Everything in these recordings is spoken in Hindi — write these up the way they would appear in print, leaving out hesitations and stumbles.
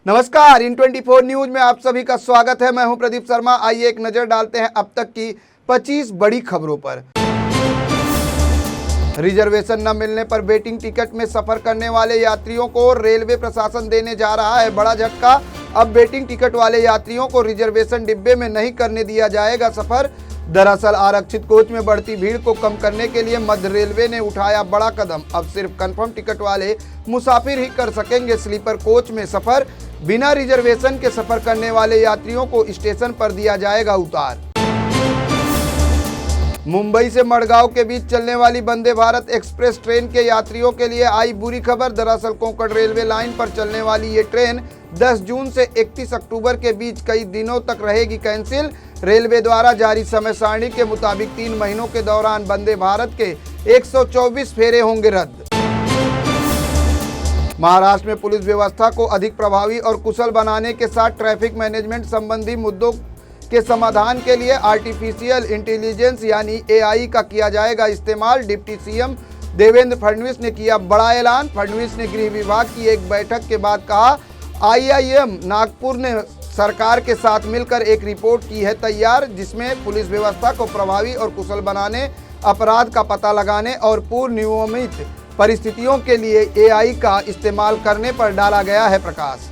नमस्कार, इन 24 न्यूज में आप सभी का स्वागत है। मैं हूं प्रदीप शर्मा। आइए एक नजर डालते हैं अब तक की 25 बड़ी खबरों पर। रिजर्वेशन न मिलने पर वेटिंग टिकट में सफर करने वाले यात्रियों को रेलवे प्रशासन देने जा रहा है बड़ा झटका। अब वेटिंग टिकट वाले यात्रियों को रिजर्वेशन डिब्बे में नहीं करने दिया जाएगा सफर। दरअसल आरक्षित कोच में बढ़ती भीड़ को कम करने के लिए मध्य रेलवे ने उठाया बड़ा कदम। अब सिर्फ कंफर्म टिकट वाले मुसाफिर ही कर सकेंगे स्लीपर कोच में सफर। बिना रिजर्वेशन के सफर करने वाले यात्रियों को स्टेशन पर दिया जाएगा उतार। मुंबई से मडगांव के बीच चलने वाली वंदे भारत एक्सप्रेस ट्रेन के यात्रियों के लिए आई बुरी खबर। दरअसल कोंकण रेलवे लाइन पर चलने वाली ये ट्रेन 10 जून से 31 अक्टूबर के बीच कई दिनों तक रहेगी कैंसिल। रेलवे द्वारा जारी समय सारणी के मुताबिक 3 महीनों के दौरान वंदे भारत के 124 फेरे होंगे रद्द। महाराष्ट्र में पुलिस व्यवस्था को अधिक प्रभावी और कुशल बनाने के साथ ट्रैफिक मैनेजमेंट संबंधी मुद्दों के समाधान के लिए आर्टिफिशियल इंटेलिजेंस यानी एआई का किया जाएगा इस्तेमाल। डिप्टी सीएम देवेंद्र फडणवीस ने किया बड़ा ऐलान। फडणवीस ने गृह विभाग की एक बैठक के बाद कहा, आईआईएम नागपुर ने सरकार के साथ मिलकर एक रिपोर्ट की है तैयार, जिसमें पुलिस व्यवस्था को प्रभावी और कुशल बनाने, अपराध का पता लगाने और पूर्व नियमित परिस्थितियों के लिए एआई का इस्तेमाल करने पर डाला गया है प्रकाश।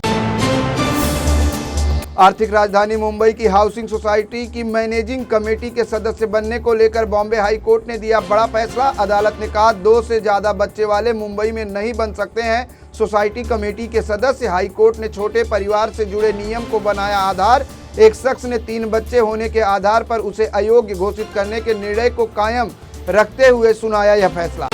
आर्थिक राजधानी मुंबई की हाउसिंग सोसाइटी की मैनेजिंग कमेटी के सदस्य बनने को लेकर बॉम्बे हाई कोर्ट ने दिया बड़ा फैसला। अदालत ने कहा 2 से ज्यादा बच्चे वाले मुंबई में नहीं बन सकते हैं सोसाइटी कमेटी के सदस्य। हाई कोर्ट ने छोटे परिवार से जुड़े नियम को बनाया आधार। एक शख्स ने 3 बच्चे होने के आधार पर उसे अयोग्य घोषित करने के निर्णय को कायम रखते हुए सुनाया यह फैसला।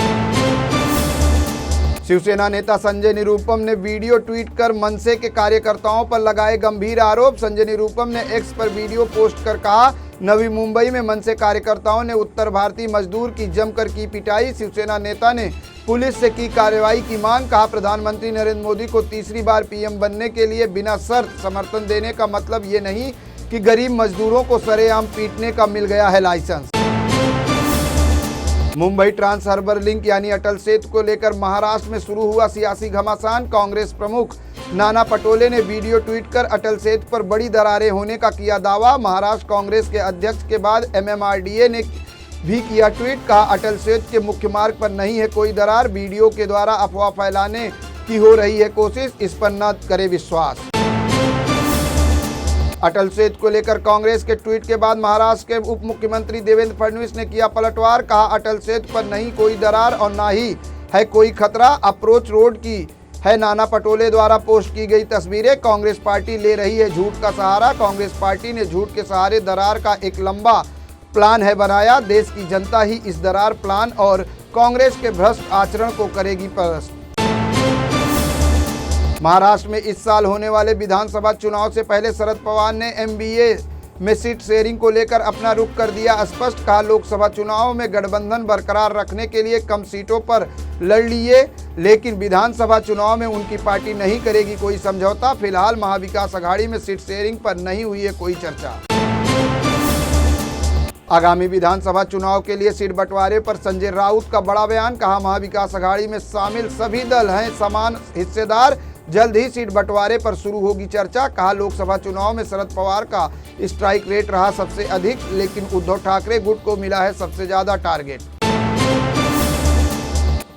शिवसेना नेता संजय निरुपम ने वीडियो ट्वीट कर मनसे के कार्यकर्ताओं पर लगाए गंभीर आरोप। संजय निरुपम ने एक्स पर वीडियो पोस्ट कर कहा, नवी मुंबई में मनसे कार्यकर्ताओं ने उत्तर भारतीय मजदूर की जमकर की पिटाई। शिवसेना नेता ने पुलिस से की कार्रवाई की मांग। कहा, प्रधानमंत्री नरेंद्र मोदी को तीसरी बार पीएम बनने के लिए बिना शर्त समर्थन देने का मतलब ये नहीं कि गरीब मजदूरों को सरेआम पीटने का मिल गया है licence. Mumbai trans harbour link यानी अटल सेतु को लेकर महाराष्ट्र में शुरू हुआ सियासी घमासान। कांग्रेस प्रमुख नाना पटोले ने वीडियो ट्वीट कर अटल सेतु पर बड़ी दरारें होने का किया दावा। महाराष्ट्र कांग्रेस के अध्यक्ष के बाद एमएमआरडीए ने भी किया ट्वीट। कहा, अटल सेतु के मुख्य मार्ग पर नहीं है कोई दरार। वीडियो के द्वारा अफवाह फैलाने की हो रही है कोशिश, इस पर न करे विश्वास। अटल सेतु को लेकर कांग्रेस के ट्वीट के बाद महाराष्ट्र के उप मुख्यमंत्री देवेंद्र फडणवीस ने किया पलटवार। कहा, अटल सेतु पर नहीं कोई दरार और ना ही है कोई खतरा। अप्रोच रोड की है नाना पटोले द्वारा पोस्ट की गई तस्वीरें। कांग्रेस पार्टी ले रही है झूठ का सहारा। कांग्रेस पार्टी ने झूठ के सहारे दरार का एक लंबा प्लान है बनाया। देश की जनता ही इस दरार प्लान और कांग्रेस के भ्रष्ट आचरण को करेगी पस्त। महाराष्ट्र में इस साल होने वाले विधानसभा चुनाव से पहले शरद पवार ने एमबीए में सीट शेयरिंग को लेकर अपना रुख कर दिया स्पष्ट। कहा, लोकसभा चुनाव में गठबंधन बरकरार रखने के लिए कम सीटों पर लड़ लिए, लेकिन विधानसभा चुनाव में उनकी पार्टी नहीं करेगी कोई समझौता। फिलहाल महाविकास अघाड़ी में सीट शेयरिंग पर नहीं हुई है कोई चर्चा। आगामी विधानसभा चुनाव के लिए सीट बंटवारे पर संजय राउत का बड़ा बयान। कहा, महाविकास अघाड़ी में शामिल सभी दल हैं समान हिस्सेदार। जल्द ही सीट बंटवारे पर शुरू होगी चर्चा। कहा, लोकसभा चुनाव में शरद पवार का स्ट्राइक रेट रहा सबसे अधिक, लेकिन उद्धव ठाकरे गुट को मिला है सबसे ज्यादा टारगेट।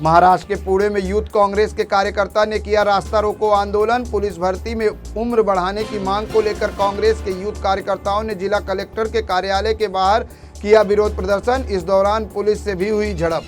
महाराष्ट्र के पुणे में यूथ कांग्रेस के कार्यकर्ता ने किया रास्ता रोको आंदोलन। पुलिस भर्ती में उम्र बढ़ाने की मांग को लेकर कांग्रेस के यूथ कार्यकर्ताओं ने जिला कलेक्टर के कार्यालय के बाहर किया विरोध प्रदर्शन। इस दौरान पुलिस से भी हुई झड़प।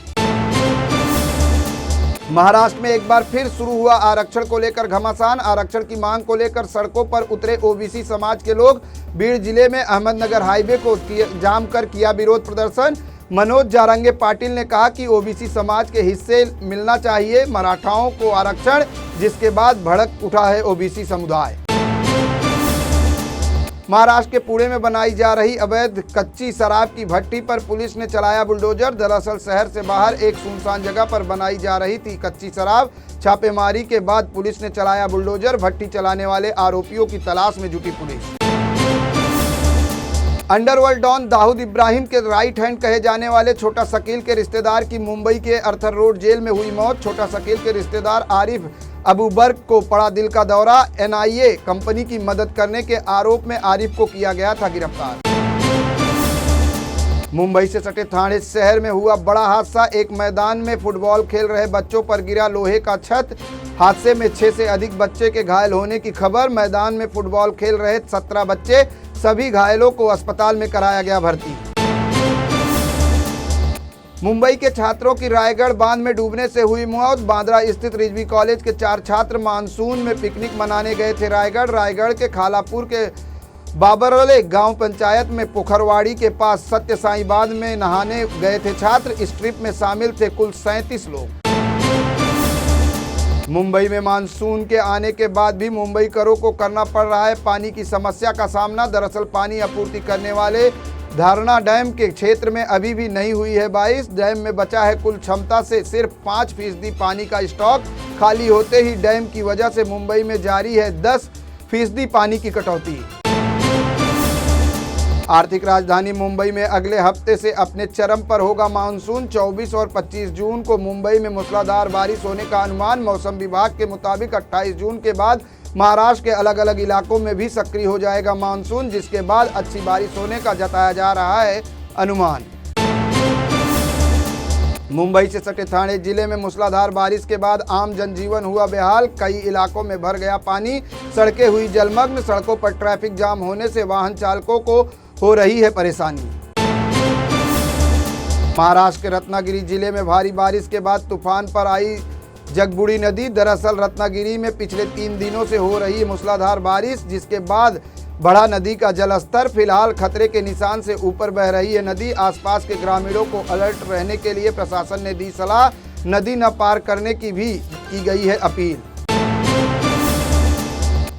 महाराष्ट्र में एक बार फिर शुरू हुआ आरक्षण को लेकर घमासान। आरक्षण की मांग को लेकर सड़कों पर उतरे ओबीसी समाज के लोग। बीड़ जिले में अहमदनगर हाईवे को जाम कर किया विरोध प्रदर्शन। मनोज जारंगे पाटिल ने कहा कि ओबीसी समाज के हिस्से मिलना चाहिए मराठाओं को आरक्षण, जिसके बाद भड़क उठा है ओबीसी समुदाय। महाराष्ट्र के पुणे में बनाई जा रही अवैध कच्ची शराब की भट्टी पर पुलिस ने चलाया बुलडोजर। दरअसल शहर से बाहर एक सुनसान जगह पर बनाई जा रही थी कच्ची शराब। छापेमारी के बाद पुलिस ने चलाया बुलडोजर। भट्टी चलाने वाले आरोपियों की तलाश में जुटी पुलिस। अंडरवर्ल्ड डॉन दाऊद इब्राहिम के राइट हैंड कहे जाने वाले छोटा शकील के रिश्तेदार की मुंबई के अर्थर रोड जेल में हुई मौत। छोटा शकील के रिश्तेदार आरिफ अबू बर्क को पड़ा दिल का दौरा। एनआईए कंपनी की मदद करने के आरोप में आरिफ को किया गया था गिरफ्तार। मुंबई से सटे ठाणे शहर में हुआ बड़ा हादसा। एक मैदान में फुटबॉल खेल रहे बच्चों पर गिरा लोहे का छत। हादसे में 6 से अधिक बच्चे के घायल होने की खबर। मैदान में फुटबॉल खेल रहे 17 बच्चे, सभी घायलों को अस्पताल में कराया गया भर्ती। मुंबई के छात्रों की रायगढ़ बांध में डूबने से हुई मौत। बांद्रा स्थित रिजवी कॉलेज के 4 छात्र मानसून में पिकनिक मनाने गए थे रायगढ़ के खालापुर के बाबरोले गांव पंचायत में पोखरवाड़ी के पास सत्य साई बांध में नहाने गए थे छात्र। इस ट्रिप में शामिल थे कुल 37 लोग। मुंबई में मानसून के आने के बाद भी मुंबईकरों को करना पड़ रहा है पानी की समस्या का सामना। दरअसल पानी आपूर्ति करने वाले धारणा डैम के क्षेत्र में अभी भी नहीं हुई है बारिश। डैम में बचा है कुल क्षमता से सिर्फ 5% पानी का स्टॉक। खाली होते ही डैम की वजह से मुंबई में जारी है 10% पानी की कटौती। आर्थिक राजधानी मुंबई में अगले हफ्ते से अपने चरम पर होगा मानसून। 24 और 25 जून को मुंबई में मूसलाधार बारिश होने का अनुमान। मौसम विभाग के मुताबिक 28 जून के बाद महाराष्ट्र के अलग अलग इलाकों में भी सक्रिय हो जाएगा मानसून, जिसके बाद अच्छी बारिश होने का जताया जा रहा है अनुमान। मुंबई से सटे ठाणे जिले में मूसलाधार बारिश के बाद आम जनजीवन हुआ बेहाल। कई इलाकों में भर गया पानी, सड़कें हुई जलमग्न। सड़कों पर ट्रैफिक जाम होने से वाहन चालकों को हो रही है परेशानी। महाराष्ट्र के रत्नागिरी जिले में भारी बारिश के बाद तूफान पर आई जगबुड़ी नदी। दरअसल रत्नागिरी में पिछले 3 दिनों से हो रही है मूसलाधार बारिश, जिसके बाद बढ़ा नदी का जलस्तर। फिलहाल खतरे के निशान से ऊपर बह रही है नदी। आसपास के ग्रामीणों को अलर्ट रहने के लिए प्रशासन ने दी सलाह। नदी न पार करने की भी की गई है अपील।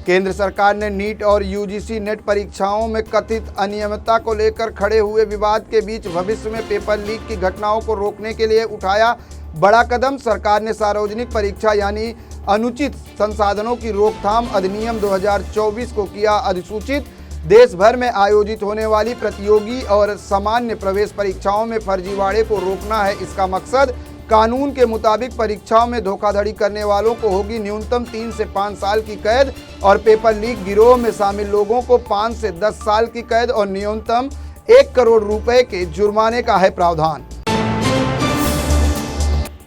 केंद्र सरकार ने नीट और यूजीसी नेट परीक्षाओं में कथित अनियमितता को लेकर खड़े हुए विवाद के बीच भविष्य में पेपर लीक की घटनाओं को रोकने के लिए उठाया बड़ा कदम। सरकार ने सार्वजनिक परीक्षा यानी अनुचित संसाधनों की रोकथाम अधिनियम 2024 को किया अधिसूचित। देश भर में आयोजित होने वाली प्रतियोगी और सामान्य प्रवेश परीक्षाओं में फर्जीवाड़े को रोकना है इसका मकसद। कानून के मुताबिक परीक्षाओं में धोखाधड़ी करने वालों को होगी न्यूनतम 3 से 5 साल की कैद और पेपर लीक गिरोह में शामिल लोगों को 5 से 10 साल की कैद और न्यूनतम 1 करोड़ रुपए के जुर्माने का है प्रावधान।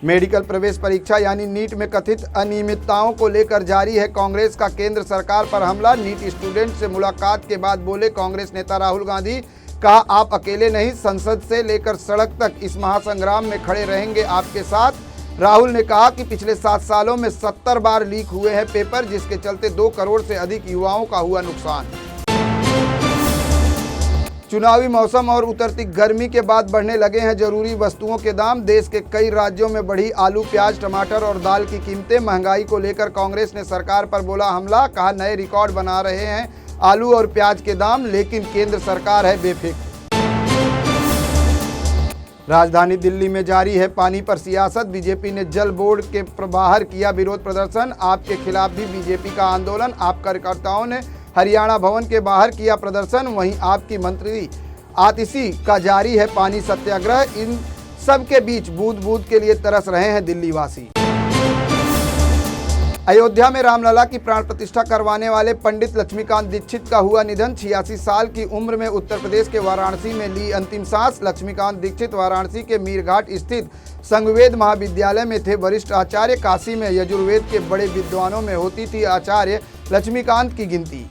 मेडिकल प्रवेश परीक्षा यानी नीट में कथित अनियमितताओं को लेकर जारी है कांग्रेस का केंद्र सरकार पर हमला। नीट स्टूडेंट से मुलाकात के बाद बोले कांग्रेस नेता राहुल गांधी। कहा आप अकेले नहीं, संसद से लेकर सड़क तक इस महासंग्राम में खड़े रहेंगे आपके साथ। राहुल ने कहा कि पिछले 7 सालों में 70 बार लीक हुए हैं पेपर, जिसके चलते 2 करोड़ से अधिक युवाओं का हुआ नुकसान। चुनावी मौसम और उतरती गर्मी के बाद बढ़ने लगे हैं जरूरी वस्तुओं के दाम। देश के कई राज्यों में बढ़ी आलू, प्याज, टमाटर और दाल की कीमतें। महंगाई को लेकर कांग्रेस ने सरकार पर बोला हमला। कहा नए रिकॉर्ड बना रहे हैं आलू और प्याज के दाम, लेकिन केंद्र सरकार है बेफिक्र। राजधानी दिल्ली में जारी है पानी पर सियासत। बीजेपी ने जल बोर्ड के बाहर किया विरोध प्रदर्शन। आपके खिलाफ भी बीजेपी का आंदोलन। आप कार्यकर्ताओं ने हरियाणा भवन के बाहर किया प्रदर्शन। वहीं आपकी मंत्री आतिशी का जारी है पानी सत्याग्रह। इन सब के बीच बूंद बूंद के लिए तरस रहे हैं दिल्ली वासी। अयोध्या में रामलला की प्राण प्रतिष्ठा करवाने वाले पंडित लक्ष्मीकांत दीक्षित का हुआ निधन। 86 साल की उम्र में उत्तर प्रदेश के वाराणसी में ली अंतिम सांस। लक्ष्मीकांत दीक्षित वाराणसी के मीरघाट स्थित संगवेद महाविद्यालय में थे वरिष्ठ आचार्य। काशी में यजुर्वेद के बड़े विद्वानों में होती थी आचार्य लक्ष्मीकांत की गिनती।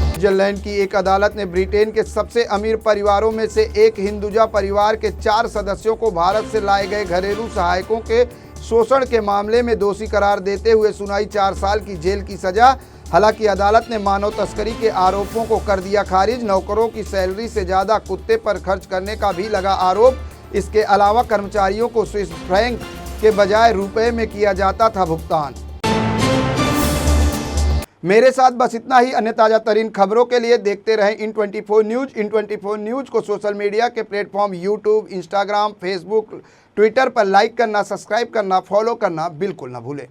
स्विट्जरलैंड की एक अदालत ने ब्रिटेन के सबसे अमीर परिवारों में से एक हिंदुजा परिवार के 4 सदस्यों को भारत से लाए गए घरेलू सहायकों के शोषण के मामले में दोषी करार देते हुए सुनाई 4 साल की जेल की सजा। हालांकि अदालत ने मानव तस्करी के आरोपों को कर दिया खारिज। नौकरों की सैलरी से ज़्यादा कुत्ते पर खर्च करने का भी लगा आरोप। इसके अलावा कर्मचारियों को स्विस फ्रैंक के बजाय रुपए में किया जाता था भुगतान। मेरे साथ बस इतना ही। अन्य ताज़ा तरीन खबरों के लिए देखते रहें इन 24 न्यूज़। इन 24 न्यूज़ को सोशल मीडिया के platform YouTube, Instagram, Facebook, Twitter पर लाइक करना, सब्सक्राइब करना, फॉलो करना बिल्कुल ना भूलें।